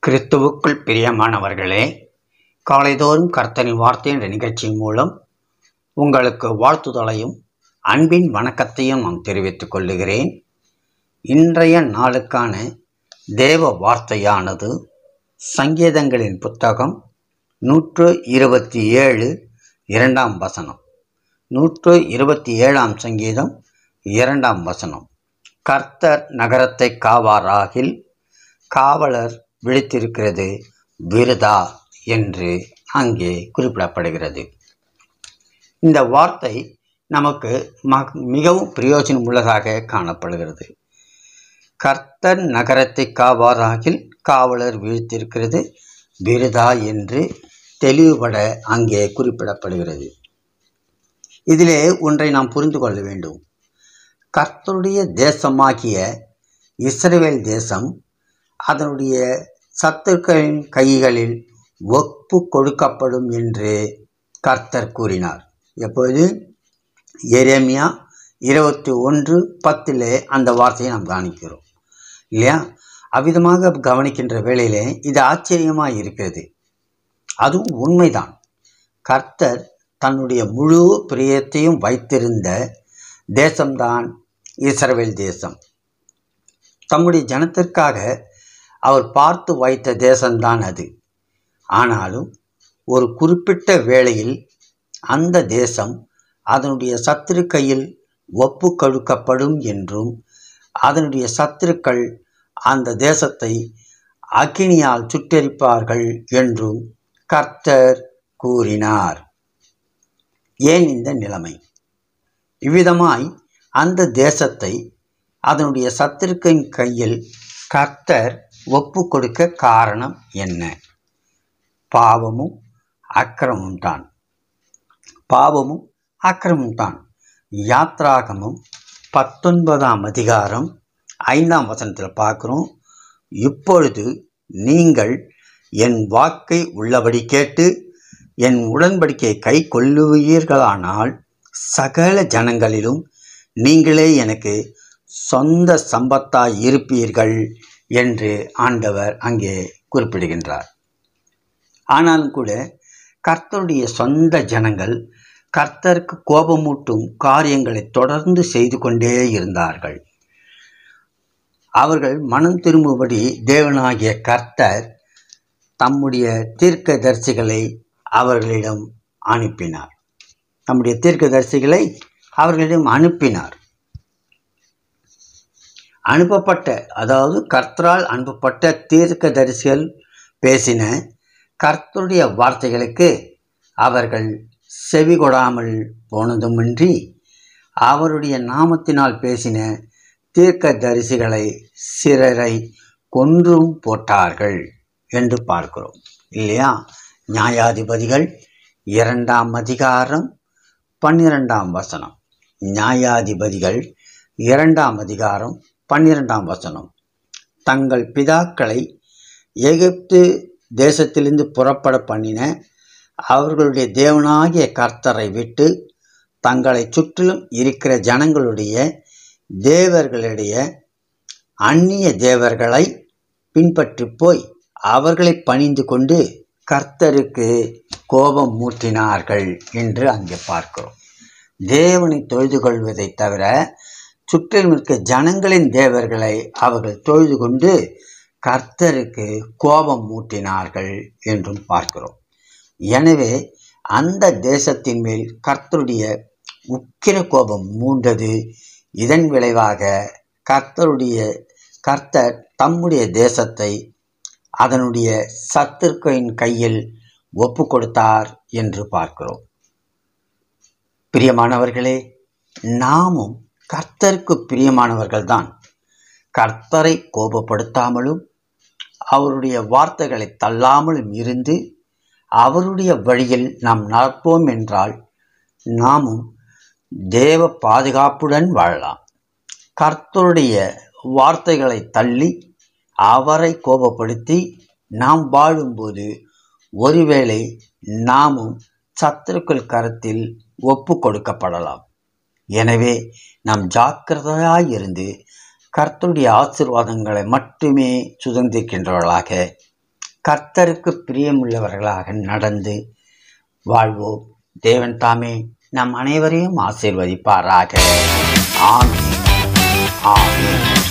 கிறிஸ்துவுக்குள் பிரியமானவர்களே, காலைதோறும் கர்த்தரின் வார்த்தை என்ற நிகழ்ச்சியின் மூலம் உங்களுக்கு வாழ்த்துதலையும் அன்பின் வணக்கத்தையும் நான் தெரிவித்துக் கொள்ளுகிறேன். இன்றைய நாளுக்கான தேவ வார்த்தையானது சங்கீதங்களின் புத்தகம் 127 2ஆம் வசனம். 127ஆம் சங்கீதம் 2ஆம் வசனம். கர்த்தர் நகரத்தை காவாராகில் காவலர் விழித்திருக்கிறது விருதா என்று அங்கே குறிப்பிடப்படுகிறது. இந்த வார்த்தை நமக்கு மிகவும் பிரயோஜனம் உள்ளதாக காணப்படுகிறது. கர்த்தர் நகரத்தை காவாராகில் காவலர் விழித்திருக்கிறது விருதா என்று தெளிவுபட அங்கே குறிப்பிடப்படுகிறது. இதிலே ஒன்றை நாம் புரிந்து கொள்ள வேண்டும். கர்த்தருடைய தேசமாகிய இஸ்ரவேல் தேசம் அதனுடைய சத்துருக்களின் கைகளில் ஒப்பு கொடுக்கப்படும் என்று கர்த்தர் கூறினார். எப்போது? எரேமியா 21:10 அந்த வார்த்தையை நாம் கவனிக்கிறோம் இல்லையா? அவ்விதமாக கவனிக்கின்ற வேளையிலே இது ஆச்சரியமாக இருக்கிறது. அதுவும் உண்மைதான். கர்த்தர் தன்னுடைய முழு பிரியத்தையும் வைத்திருந்த தேசம்தான் இஸ்ரவேல் தேசம். தம்முடைய ஜனத்திற்காக அவர் பார்த்து வைத்த தேசம்தான் அது. ஆனாலும் ஒரு குறிப்பிட்ட வேளையில் அந்த தேசம் அதனுடைய சத்துரு கையில் ஒப்பு கொடுக்கப்படும் என்றும் அதனுடைய சத்துருக்கள் அந்த தேசத்தை அக்கினியால் சுட்டெரிப்பார்கள் என்றும் கர்த்தர் கூறினார். ஏன் இந்த நிலைமை? இவ்விதமாய் அந்த தேசத்தை அதனுடைய சத்துருக்கின் கையில் கர்த்தர் ஒப்பு கொடுக்க காரணம் என்ன? பாவமும் அக்கிரமும் தான். பாவமும் அக்கிரமும் தான். யாத்ராகமம் 19ஆம் அதிகாரம் 5ஆம் வசனத்தில் பார்க்குறோம். இப்பொழுது நீங்கள் என் வாக்கை உள்ளபடி கேட்டு என் உடன்படிக்கையை கை கொள்ளுவீர்களானால் சகல ஜனங்களிலும் நீங்களே எனக்கு சொந்த சம்பத்தாய் இருப்பீர்கள் என்று ஆண்டவர் அங்கே குறிப்பிடுகின்றார். ஆனாலும் கூட கர்த்தருடைய சொந்த ஜனங்கள் கர்த்தருக்கு கோபமூட்டும் காரியங்களை தொடர்ந்து செய்து கொண்டே இருந்தார்கள். அவர்கள் மனம் திரும்பும்படி தேவனாகிய கர்த்தர் தம்முடைய தீர்க்கதரிசிகளை அவர்களிடம் அனுப்பினார். தம்முடைய தீர்க்கதரிசிகளை அவர்களிடம் அனுப்பினார். அதாவது கர்த்தரால் அனுப்பப்பட்ட தீர்க்கதரிசிகள் பேசின கர்த்தருடைய வார்த்தைகளுக்கு அவர்கள் செவி கொடாமல் போனதுமின்றி அவருடைய நாமத்தினால் பேசின தீர்க்கதரிசிகளை சிலரை கொன்றும் போட்டார்கள் என்று பார்க்கிறோம் இல்லையா? நியாயாதிபதிகள் 2ஆம் அதிகாரம் 12ஆம் வசனம். நியாயாதிபதிகள் 2ஆம் அதிகாரம் 12ஆம் வசனம். தங்கள் பிதாக்களை எகிப்து தேசத்திலிருந்து புறப்பட பண்ணின அவர்களுடைய தேவனாகிய கர்த்தரை விட்டு தங்களை சுற்றிலும் இருக்கிற ஜனங்களுடைய தேவர்களுடைய அந்நிய தேவர்களை பின்பற்றி போய் அவர்களை பணிந்து கொண்டு கர்த்தருக்கு கோபம் மூட்டினார்கள் என்று அங்கே பார்க்கிறோம். தேவனை தொழுது கொள்வதை தவிர சுற்றிலும் இருக்க ஜனங்களின் தேவர்களை அவர்கள் தொழுது கொண்டு கர்த்தருக்கு கோபம் மூட்டினார்கள் என்றும் பார்க்கிறோம். எனவே அந்த தேசத்தின் மேல் கர்த்தருடைய உக்கிர கோபம் மூண்டது. இதன் விளைவாக கர்த்தர் தம்முடைய தேசத்தை அதனுடைய சத்துருக்களின் கையில் ஒப்பு கொடுத்தார் என்று பார்க்கிறோம். பிரியமானவர்களே, நாமும் கர்த்தருக்கு பிரியமானவர்கள்தான். கர்த்தரை கோபப்படுத்தாமலும் அவருடைய வார்த்தைகளை தள்ளாமலும் இருந்து அவருடைய வழியில் நாம் நடப்போம் என்றால் நாமும் தேவ பாதுகாப்புடன் வாழலாம். கர்த்தருடைய வார்த்தைகளை தள்ளி அவரை கோபப்படுத்தி நாம் வாழும்போது ஒருவேளை நாமும் சத்துருக்கள் கரத்தில் ஒப்பு கொடுக்கப்படலாம். எனவே நாம் ஜாக்கிரதையாயிருந்து கர்த்தருடைய ஆசீர்வாதங்களை மட்டுமே சுதந்திரிக்கின்றவர்களாக கர்த்தருக்கு பிரியமுள்ளவர்களாக நடந்து வாழ்வோம். தேவன் தாமே நம் அனைவரையும் ஆசீர்வதிப்பாராக. ஆமென். ஆமென்.